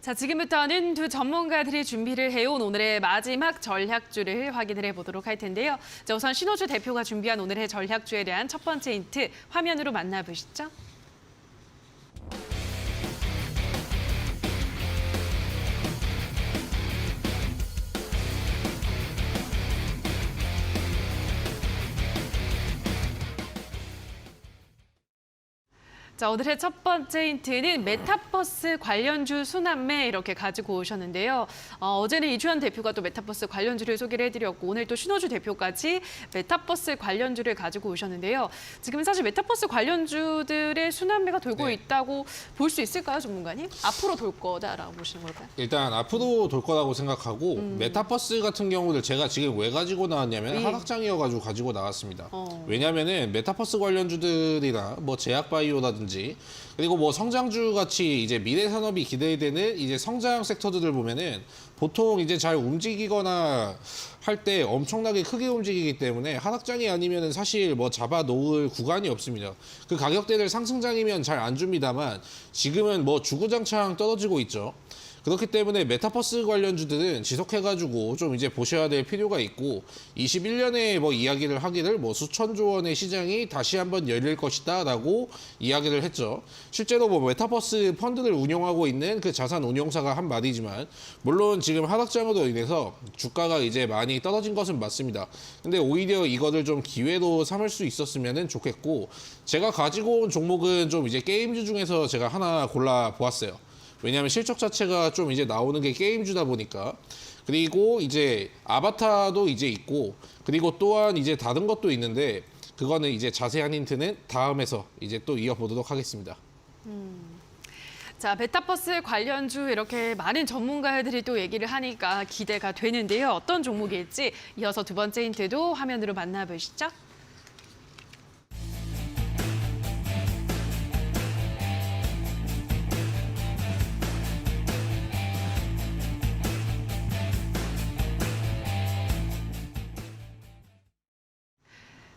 자, 지금부터는 두 전문가들이 준비를 해온 오늘의 마지막 전략주를 확인을 해보도록 할 텐데요. 자, 우선 신호주 대표가 준비한 오늘의 전략주에 대한 첫 번째 힌트 화면으로 만나보시죠. 자, 오늘의 첫 번째 힌트는 메타버스 관련주 순환매 이렇게 가지고 오셨는데요. 어제는 이주연 대표가 또 메타버스 관련주를 소개를 해드렸고 오늘 또 신호주 대표까지 메타버스 관련주를 가지고 오셨는데요. 지금 사실 메타버스 관련주들의 순환매가 돌고 있다고 볼 수 있을까요, 전문가님? 앞으로 돌 거다라고 보시는 걸까요? 일단 앞으로 돌 거라고 생각하고 메타버스 같은 경우를 제가 지금 왜 가지고 나왔냐면 하락장이어가지고 가지고 나왔습니다. 왜냐면은 메타버스 관련주들이나 뭐 제약바이오라든지 그리고 뭐 성장주 같이 이제 미래 산업이 기대되는 이제 성장 섹터들을 보면은 보통 이제 잘 움직이거나 할 때 엄청나게 크게 움직이기 때문에 하락장이 아니면은 사실 뭐 잡아 놓을 구간이 없습니다. 그 가격대를 상승장이면 잘 안 줍니다만 지금은 뭐 주구장창 떨어지고 있죠. 그렇기 때문에 메타버스 관련주들은 지속해가지고 좀 이제 보셔야 될 필요가 있고 21년에 뭐 이야기를 하기를 뭐 수천조 원의 시장이 다시 한번 열릴 것이다라고 이야기를 했죠. 실제로 뭐 메타버스 펀드를 운영하고 있는 그 자산 운용사가 한 말이지만 물론 지금 하락장으로 인해서 주가가 이제 많이 떨어진 것은 맞습니다. 근데 오히려 이거를 좀 기회로 삼을 수 있었으면 좋겠고 제가 가지고 온 종목은 좀 이제 게임주 중에서 제가 하나 골라 보았어요. 왜냐하면 실적 자체가 좀 이제 나오는 게 게임주다 보니까. 그리고 이제 아바타도 이제 있고 그리고 또한 이제 다른 것도 있는데 그거는 이제 자세한 힌트는 다음에서 이제 또 이어보도록 하겠습니다. 자, 메타버스 관련주 이렇게 많은 전문가들이 또 얘기를 하니까 기대가 되는데요. 어떤 종목일지 이어서 두 번째 힌트도 화면으로 만나보시죠.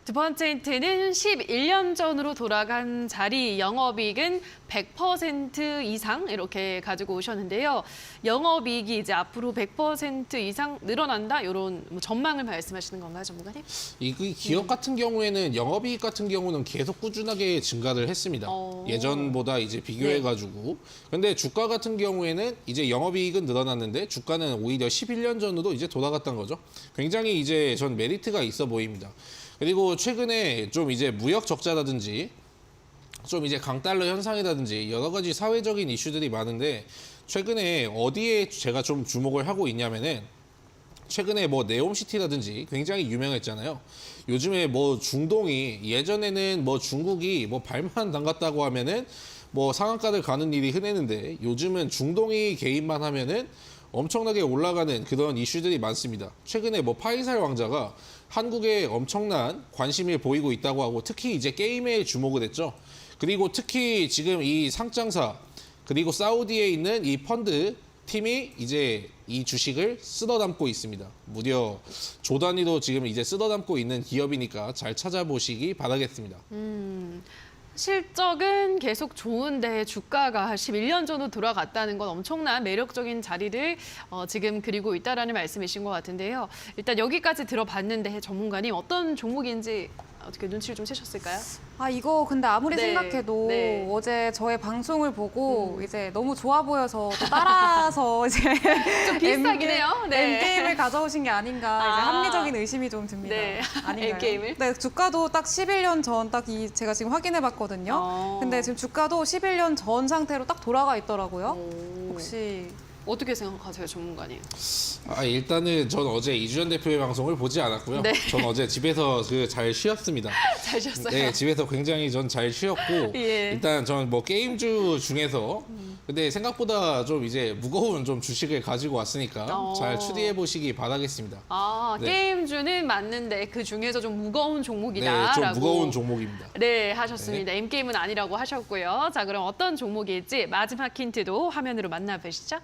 두 번째 힌트는 11년 전으로 돌아간 자리 영업이익은 100% 이상 이렇게 가지고 오셨는데요. 영업이익이 이제 앞으로 100% 이상 늘어난다 이런 뭐 전망을 말씀하시는 건가요, 전문가님? 이 기업 같은 경우에는 영업이익 같은 경우는 계속 꾸준하게 증가를 했습니다. 예전보다 이제 비교해가지고. 근데 주가 같은 경우에는 이제 영업이익은 늘어났는데 주가는 오히려 11년 전으로 이제 돌아갔던 거죠. 굉장히 이제 전 메리트가 있어 보입니다. 그리고 최근에 좀 이제 무역 적자라든지 좀 이제 강달러 현상이라든지 여러 가지 사회적인 이슈들이 많은데 최근에 어디에 제가 좀 주목을 하고 있냐면은 최근에 뭐 네옴시티라든지 굉장히 유명했잖아요. 요즘에 뭐 중동이 예전에는 뭐 중국이 뭐 발만 담갔다고 하면은 뭐 상한가를 가는 일이 흔했는데 요즘은 중동이 개입만 하면은 엄청나게 올라가는 그런 이슈들이 많습니다. 최근에 뭐 파이살 왕자가 한국에 엄청난 관심을 보이고 있다고 하고 특히 이제 게임에 주목을 했죠. 그리고 특히 지금 이 상장사 그리고 사우디에 있는 이 펀드 팀이 이제 이 주식을 쓸어 담고 있습니다. 무려 조 단위로 지금 이제 쓸어 담고 있는 기업이니까 잘 찾아보시기 바라겠습니다. 실적은 계속 좋은데 주가가 11년 전으로 돌아갔다는 건 엄청난 매력적인 자리를 지금 그리고 있다라는 말씀이신 것 같은데요. 일단 여기까지 들어봤는데 전문가님 어떤 종목인지 어떻게 눈치를 좀 채셨을까요? 아, 이거 근데 아무리 네, 생각해도 네. 어제 저의 방송을 보고 이제 너무 좋아 보여서 또 따라서 이제 좀 비슷하긴 해요. 네. N게임을 가져오신 게 아닌가 이제 합리적인 의심이 좀 듭니다. 네. 아닌가요? N게임을? 네, 주가도 딱 11년 전 딱 제가 지금 확인해 봤거든요. 근데 지금 주가도 11년 전 상태로 딱 돌아가 있더라고요. 혹시 어떻게 생각하세요, 전문가님? 일단은 전 어제 이주연 대표의 방송을 보지 않았고요. 네. 전 어제 집에서 잘 쉬었습니다. 잘 쉬었어요? 네, 집에서 굉장히 전 잘 쉬었고 예. 일단 전 뭐 게임주 중에서 근데 생각보다 좀 이제 무거운 좀 주식을 가지고 왔으니까 잘 추리해 보시기 바라겠습니다. 네. 게임주는 맞는데 그 중에서 좀 무거운 종목이다. 네, 좀 라고. 무거운 종목입니다. 네, 하셨습니다. M게임은 아니라고 하셨고요. 자, 그럼 어떤 종목일지 마지막 힌트도 화면으로 만나보시죠.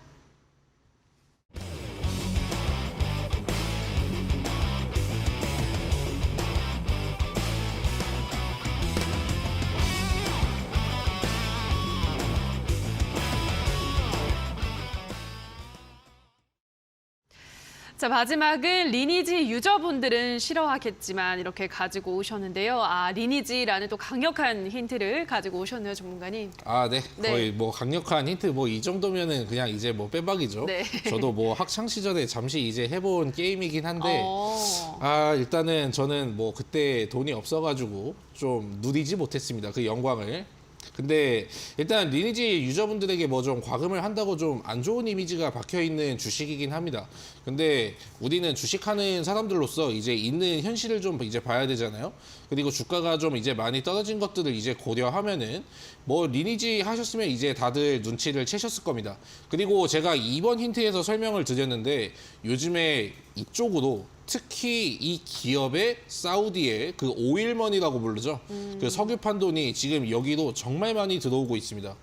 자, 마지막은 리니지 유저분들은 싫어하겠지만 이렇게 가지고 오셨는데요. 아, 리니지라는 또 강력한 힌트를 가지고 오셨네요, 전문가님. 아, 네. 네. 거의 뭐 강력한 힌트 뭐 이 정도면은 그냥 이제 뭐 빼박이죠. 네. 저도 뭐 학창 시절에 잠시 이제 해본 게임이긴 한데 어. 아, 일단은 저는 뭐 그때 돈이 없어가지고 좀 누리지 못했습니다. 그 영광을. 근데 일단 리니지 유저분들에게 뭐 좀 과금을 한다고 좀 안 좋은 이미지가 박혀 있는 주식이긴 합니다. 근데 우리는 주식하는 사람들로서 이제 있는 현실을 좀 이제 봐야 되잖아요. 그리고 주가가 좀 이제 많이 떨어진 것들을 이제 고려하면은 뭐 리니지 하셨으면 이제 다들 눈치를 채셨을 겁니다. 그리고 제가 2번 힌트에서 설명을 드렸는데 요즘에 이쪽으로 특히 이 기업의 사우디의 그 오일머니라고 부르죠. 그 석유판 돈이 지금 여기도 정말 많이 들어오고 있습니다.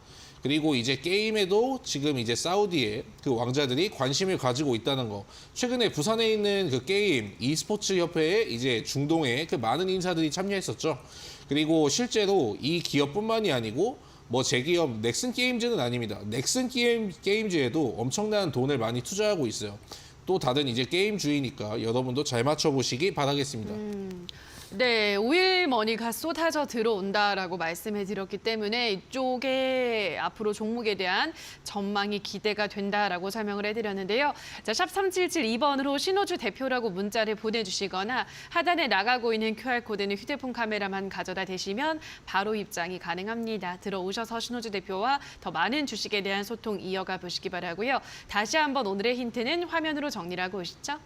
그리고 이제 게임에도 지금 이제 사우디의 그 왕자들이 관심을 가지고 있다는 거. 최근에 부산에 있는 그 게임 e스포츠 협회에 이제 중동에 그 많은 인사들이 참여했었죠. 그리고 실제로 이 기업뿐만이 아니고 뭐 제 기업 넥슨 게임즈는 아닙니다. 넥슨 게임즈에도 엄청난 돈을 많이 투자하고 있어요. 또 다른 이제 게임주의니까 여러분도 잘 맞춰보시기 바라겠습니다. 네, 오일머니가 쏟아져 들어온다라고 말씀해 드렸기 때문에 이쪽에 앞으로 종목에 대한 전망이 기대가 된다라고 설명을 해드렸는데요. 자, 샵 3772번으로 신호주 대표라고 문자를 보내주시거나 하단에 나가고 있는 QR코드는 휴대폰 카메라만 가져다 대시면 바로 입장이 가능합니다. 들어오셔서 신호주 대표와 더 많은 주식에 대한 소통 이어가 보시기 바라고요. 다시 한번 오늘의 힌트는 화면으로 정리를 하고 오시죠.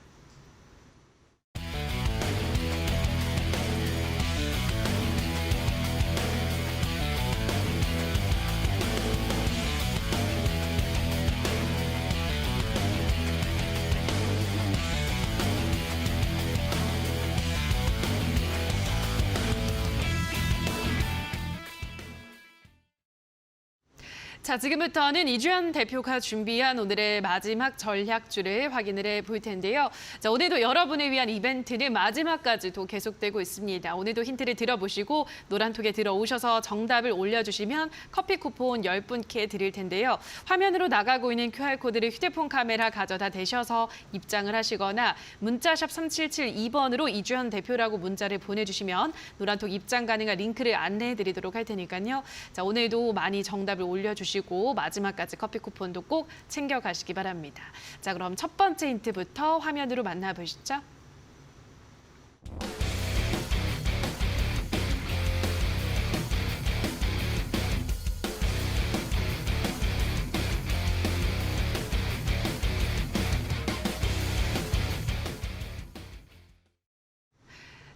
자, 지금부터는 이주연 대표가 준비한 오늘의 마지막 전략주를 확인을 해볼 텐데요. 자, 오늘도 여러분을 위한 이벤트는 마지막까지도 계속되고 있습니다. 오늘도 힌트를 들어보시고 노란톡에 들어오셔서 정답을 올려주시면 커피 쿠폰 10분께 드릴 텐데요. 화면으로 나가고 있는 QR코드를 휴대폰 카메라 가져다 대셔서 입장을 하시거나 문자샵 3772번으로 이주연 대표라고 문자를 보내주시면 노란톡 입장 가능한 링크를 안내해드리도록 할 테니까요. 자, 오늘도 많이 정답을 올려주시고 마지막까지 커피 쿠폰도 꼭 챙겨가시기 바랍니다. 자, 그럼 첫 번째 힌트부터 화면으로 만나보시죠.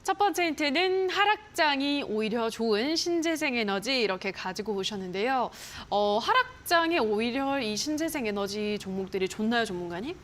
첫 번째 힌트는 하락장이 오히려 좋은 신재생 에너지 이렇게 가지고 오셨는데요. 하락장에 오히려 이 신재생 에너지 종목들이 좋나요, 전문가님?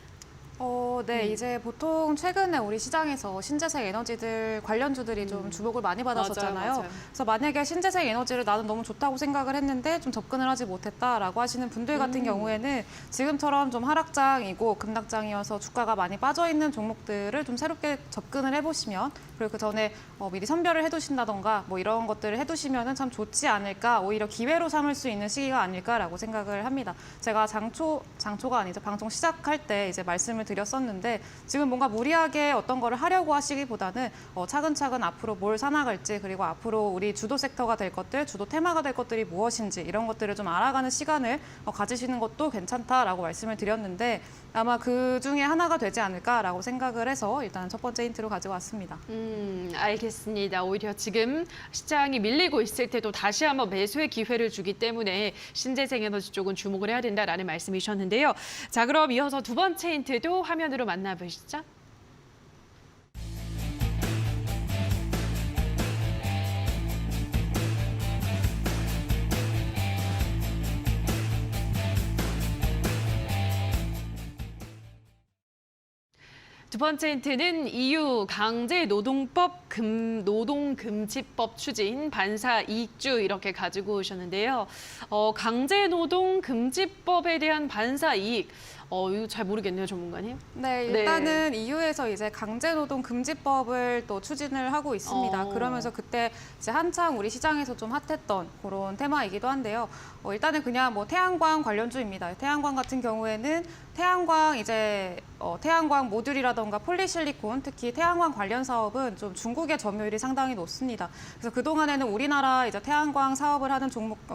네, 이제 보통 최근에 우리 시장에서 신재생 에너지들 관련주들이 좀 주목을 많이 받았었잖아요. 맞아요. 그래서 만약에 신재생 에너지를 나는 너무 좋다고 생각을 했는데 좀 접근을 하지 못했다라고 하시는 분들 같은 경우에는 지금처럼 좀 하락장이고 급락장이어서 주가가 많이 빠져 있는 종목들을 좀 새롭게 접근을 해보시면 그리고 그 전에 미리 선별을 해두신다던가 뭐 이런 것들을 해두시면은 참 좋지 않을까 오히려 기회로 삼을 수 있는 시기가 아닐까라고 생각을 합니다. 제가 장초가 아니죠 방송 시작할 때 이제 말씀을 드렸었는데 지금 뭔가 무리하게 어떤 거를 하려고 하시기보다는 차근차근 앞으로 뭘 사나갈지 그리고 앞으로 우리 주도 섹터가 될 것들, 주도 테마가 될 것들이 무엇인지 이런 것들을 좀 알아가는 시간을 가지시는 것도 괜찮다라고 말씀을 드렸는데 아마 그 중에 하나가 되지 않을까라고 생각을 해서 일단 첫 번째 힌트로 가지고 왔습니다. 알겠습니다. 오히려 지금 시장이 밀리고 있을 때도 다시 한번 매수의 기회를 주기 때문에 신재생 에너지 쪽은 주목을 해야 된다라는 말씀이셨는데요. 자, 그럼 이어서 두 번째 힌트도 화면으로 만나보시죠. 두 번째 힌트는 EU 강제노동법 노동금지법 추진, 반사 이익주 이렇게 가지고 오셨는데요. 강제노동금지법에 대한 반사 이익, 이거 잘 모르겠네요, 전문가님. 네, 일단은 EU에서 이제 강제노동 금지법을 또 추진을 하고 있습니다. 그러면서 그때 이제 한창 우리 시장에서 좀 핫했던 그런 테마이기도 한데요. 일단은 그냥 뭐 태양광 관련주입니다. 태양광 같은 경우에는 태양광 모듈이라던가 폴리실리콘, 특히 태양광 관련 사업은 좀 중국의 점유율이 상당히 높습니다. 그래서 그동안에는 우리나라 이제 태양광 사업을 하는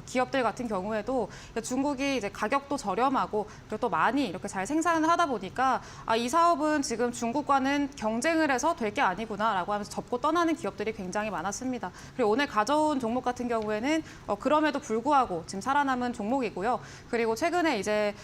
기업들 같은 경우에도 중국이 이제 가격도 저렴하고 그리고 또 많이 이렇게 잘 생산을 하다 보니까 이 사업은 지금 중국과는 경쟁을 해서 될 게 아니구나라고 하면서 접고 떠나는 기업들이 굉장히 많았습니다. 그리고 오늘 가져온 종목 같은 경우에는 그럼에도 불구하고 지금 살아남은 종목이고요. 그리고 최근에 이제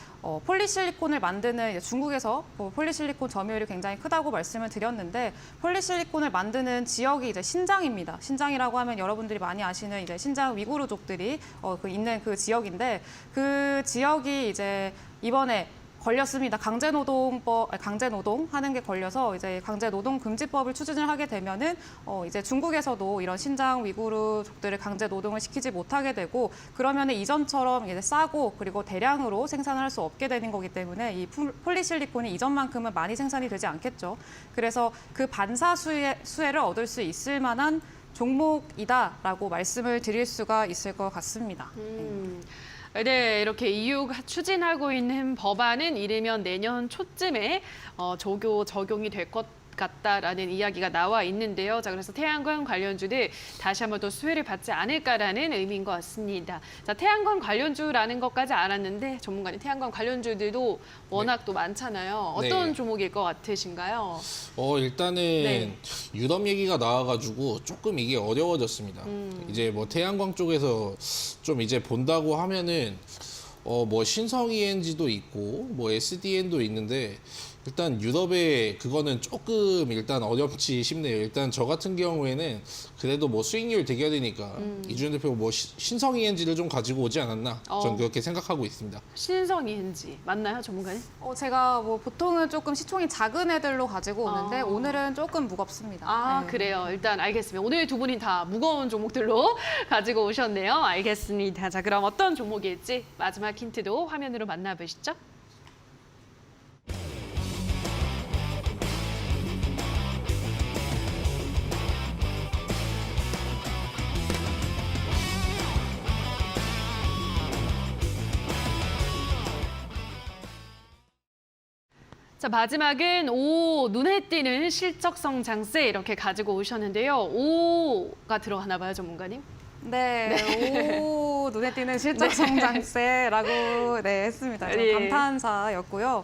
폴리실리콘을 만드는 이제 중국에서 폴리실리콘 점유율이 굉장히 크다고 말씀을 드렸는데 폴리실리콘을 만드는 지역이 이제 신장입니다. 신장이라고 하면 여러분들이 많이 아시는 이제 신장 위구르족들이 있는 그 지역인데 그 지역이 이제 이번에 걸렸습니다. 강제노동 하는 게 걸려서 이제 강제노동금지법을 추진을 하게 되면은 이제 중국에서도 이런 신장 위구르족들을 강제노동을 시키지 못하게 되고 그러면은 이전처럼 이제 싸고 그리고 대량으로 생산을 할 수 없게 되는 거기 때문에 이 폴리실리콘이 이전만큼은 많이 생산이 되지 않겠죠. 그래서 그 반사 수혜를 얻을 수 있을 만한 종목이다라고 말씀을 드릴 수가 있을 것 같습니다. 네, 이렇게 EU가 추진하고 있는 법안은 이르면 내년 초쯤에 적용이 될 것 같다라는 이야기가 나와 있는데요. 자, 그래서 태양광 관련주들 다시 한번 더 수혜를 받지 않을까라는 의미인 것 같습니다. 자, 태양광 관련주라는 것까지 알았는데 전문가님 태양광 관련주들도 워낙 또 많잖아요. 어떤 종목일 것 같으신가요? 일단은 유럽 얘기가 나와가지고 조금 이게 어려워졌습니다. 이제 뭐 태양광 쪽에서 좀 이제 본다고 하면은 뭐 신성 ENG도 있고 뭐 SDN도 있는데 일단 유럽에 그거는 조금 일단 어렵지 싶네요. 일단 저 같은 경우에는 그래도 뭐 수익률 대결이니까 이준현 대표가 뭐 신성 ENG를 좀 가지고 오지 않았나 저는 그렇게 생각하고 있습니다. 신성 ENG 맞나요, 전문가님? 제가 뭐 보통은 조금 시총이 작은 애들로 가지고 오는데 오늘은 조금 무겁습니다. 네. 그래요. 일단 알겠습니다. 오늘 두 분이 다 무거운 종목들로 가지고 오셨네요. 알겠습니다. 자, 그럼 어떤 종목일지 마지막 힌트도 화면으로 만나보시죠. 자, 마지막은 눈에 띄는 실적 성장세 이렇게 가지고 오셨는데요. 5가 들어가나 봐요, 전문가님? 네, 눈에 띄는 실적 성장세라고 했습니다. 감탄사였고요.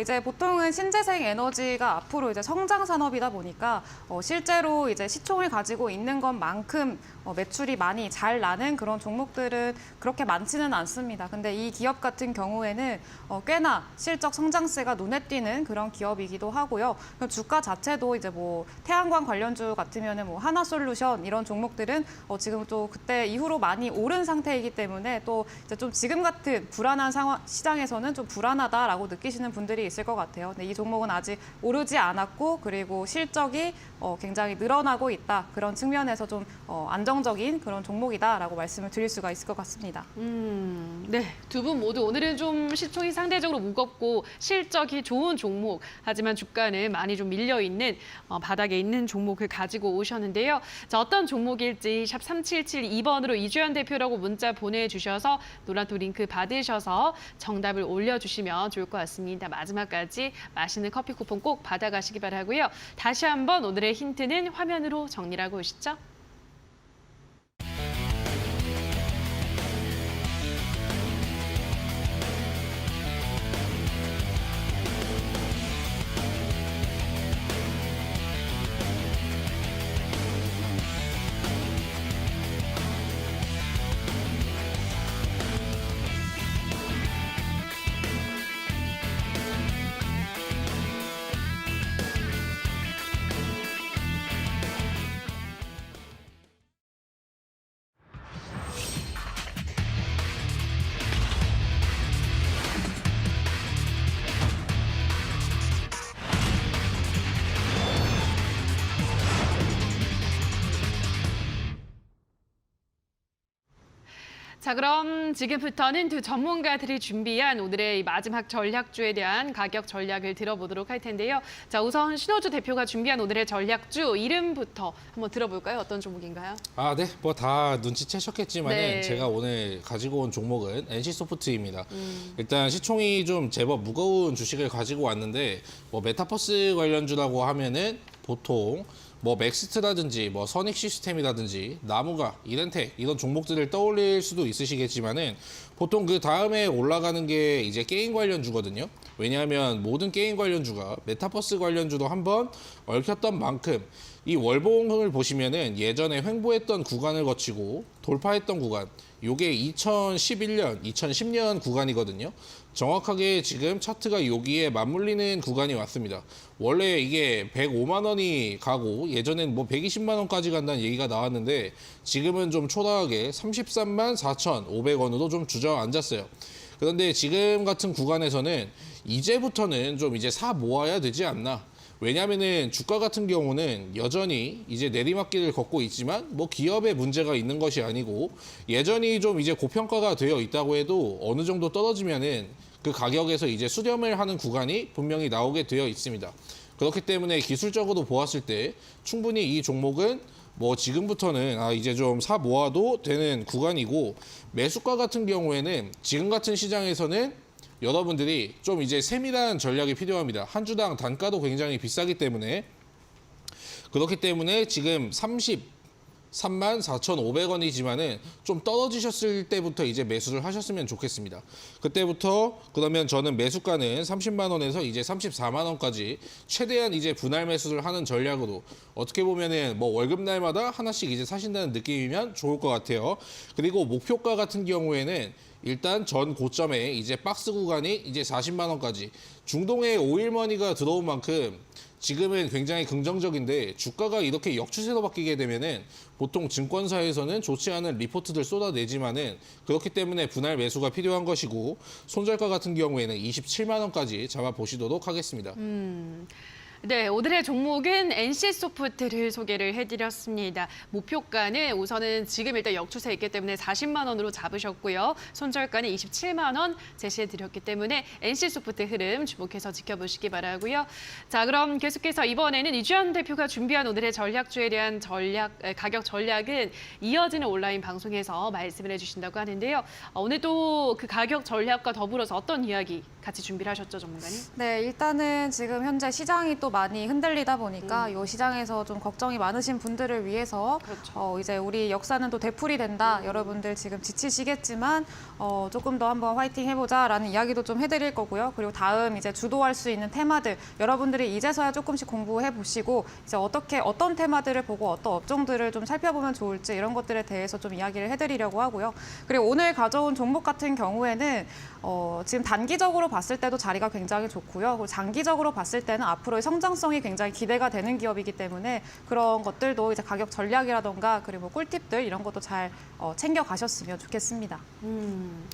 이제 보통은 신재생 에너지가 앞으로 이제 성장 산업이다 보니까 실제로 이제 시총을 가지고 있는 것만큼 매출이 많이 잘 나는 그런 종목들은 그렇게 많지는 않습니다. 근데 이 기업 같은 경우에는 꽤나 실적 성장세가 눈에 띄는 그런 기업이기도 하고요. 주가 자체도 이제 뭐 태양광 관련주 같으면은 뭐 하나솔루션 이런 종목들은 지금 또 그때 이후로 많이 오른 상태이기 때문에 또 이제 좀 지금 같은 불안한 상황 시장에서는 좀 불안하다라고 느끼시는 분들이 있을 것 같아요. 근데 이 종목은 아직 오르지 않았고 그리고 실적이 굉장히 늘어나고 있다. 그런 측면에서 좀 안정적인 그런 종목이다라고 말씀을 드릴 수가 있을 것 같습니다. 네, 두 분 모두 오늘은 좀 시총이 상대적으로 무겁고 실적이 좋은 종목, 하지만 주가는 많이 좀 밀려있는 바닥에 있는 종목을 가지고 오셨는데요. 자, 어떤 종목일지 샵 3772번으로 이주연 대표라고 문자 보내주셔서 노란톡 링크 받으셔서 정답을 올려주시면 좋을 것 같습니다. 마지막까지 맛있는 커피 쿠폰 꼭 받아가시기 바라고요. 다시 한번 오늘의 힌트는 화면으로 정리하고 오시죠. 자, 그럼 지금부터는 두 전문가들이 준비한 오늘의 이 마지막 전략주에 대한 가격 전략을 들어보도록 할 텐데요. 자, 우선 신호주 대표가 준비한 오늘의 전략주 이름부터 한번 들어볼까요? 어떤 종목인가요? 아, 네. 뭐 다 눈치채셨겠지만은 네. 제가 오늘 가지고 온 종목은 NC소프트입니다. 일단 시총이 좀 제법 무거운 주식을 가지고 왔는데 뭐 메타버스 관련주라고 하면은 보통 뭐 맥스트라든지 뭐 선익 시스템이라든지 나무가 이렌텍 이런 종목들을 떠올릴 수도 있으시겠지만은 보통 그 다음에 올라가는 게 이제 게임 관련주거든요. 왜냐하면 모든 게임 관련주가 메타버스 관련주도 한번 얽혔던 만큼 이 월봉을 보시면은 예전에 횡보했던 구간을 거치고 돌파했던 구간, 요게 2011년, 2010년 구간이거든요. 정확하게 지금 차트가 여기에 맞물리는 구간이 왔습니다. 원래 이게 105만 원이 가고 예전엔 뭐 120만 원까지 간다는 얘기가 나왔는데 지금은 좀 초라하게 33만 4,500원으로 좀 주저앉았어요. 그런데 지금 같은 구간에서는 이제부터는 좀 이제 사 모아야 되지 않나. 왜냐하면은 주가 같은 경우는 여전히 이제 내리막길을 걷고 있지만 뭐 기업에 문제가 있는 것이 아니고 예전이 좀 이제 고평가가 되어 있다고 해도 어느 정도 떨어지면은 그 가격에서 이제 수렴을 하는 구간이 분명히 나오게 되어 있습니다. 그렇기 때문에 기술적으로 보았을 때 충분히 이 종목은 뭐 지금부터는 이제 좀 사 모아도 되는 구간이고 매수가 같은 경우에는 지금 같은 시장에서는 여러분들이 좀 이제 세밀한 전략이 필요합니다. 한 주당 단가도 굉장히 비싸기 때문에 그렇기 때문에 지금 33만 4,500원이지만은 좀 떨어지셨을 때부터 이제 매수를 하셨으면 좋겠습니다. 그때부터 그러면 저는 매수가는 30만 원에서 이제 34만 원까지 최대한 이제 분할 매수를 하는 전략으로 어떻게 보면은 뭐 월급날마다 하나씩 이제 사신다는 느낌이면 좋을 것 같아요. 그리고 목표가 같은 경우에는 일단 전 고점에 이제 박스 구간이 이제 40만 원까지 중동에 오일머니가 들어온 만큼 지금은 굉장히 긍정적인데 주가가 이렇게 역추세로 바뀌게 되면은 보통 증권사에서는 좋지 않은 리포트들 쏟아내지만은 그렇기 때문에 분할 매수가 필요한 것이고 손절가 같은 경우에는 27만 원까지 잡아보시도록 하겠습니다. 네, 오늘의 종목은 NC소프트를 소개를 해드렸습니다. 목표가는 우선은 지금 일단 역추세 있기 때문에 40만 원으로 잡으셨고요. 손절가는 27만 원 제시해드렸기 때문에 NC소프트 흐름 주목해서 지켜보시기 바라고요. 자, 그럼 계속해서 이번에는 이주연 대표가 준비한 오늘의 전략주에 대한 가격 전략은 이어지는 온라인 방송에서 말씀을 해주신다고 하는데요. 오늘 또 그 가격 전략과 더불어서 어떤 이야기 같이 준비를 하셨죠, 전문가님? 네, 일단은 지금 현재 시장이 또 많이 흔들리다 보니까 이 시장에서 좀 걱정이 많으신 분들을 위해서 그렇죠. 이제 우리 역사는 또 되풀이 된다. 여러분들 지금 지치시겠지만 조금 더 한번 화이팅 해보자라는 이야기도 좀 해드릴 거고요. 그리고 다음 이제 주도할 수 있는 테마들 여러분들이 이제서야 조금씩 공부해 보시고 이제 어떤 테마들을 보고 어떤 업종들을 좀 살펴보면 좋을지 이런 것들에 대해서 좀 이야기를 해드리려고 하고요. 그리고 오늘 가져온 종목 같은 경우에는 지금 단기적으로 봤을 때도 자리가 굉장히 좋고요. 그리고 장기적으로 봤을 때는 앞으로의 성장성이 굉장히 기대가 되는 기업이기 때문에 그런 것들도 이제 가격 전략이라던가 그리고 꿀팁들 이런 것도 잘 챙겨 가셨으면 좋겠습니다.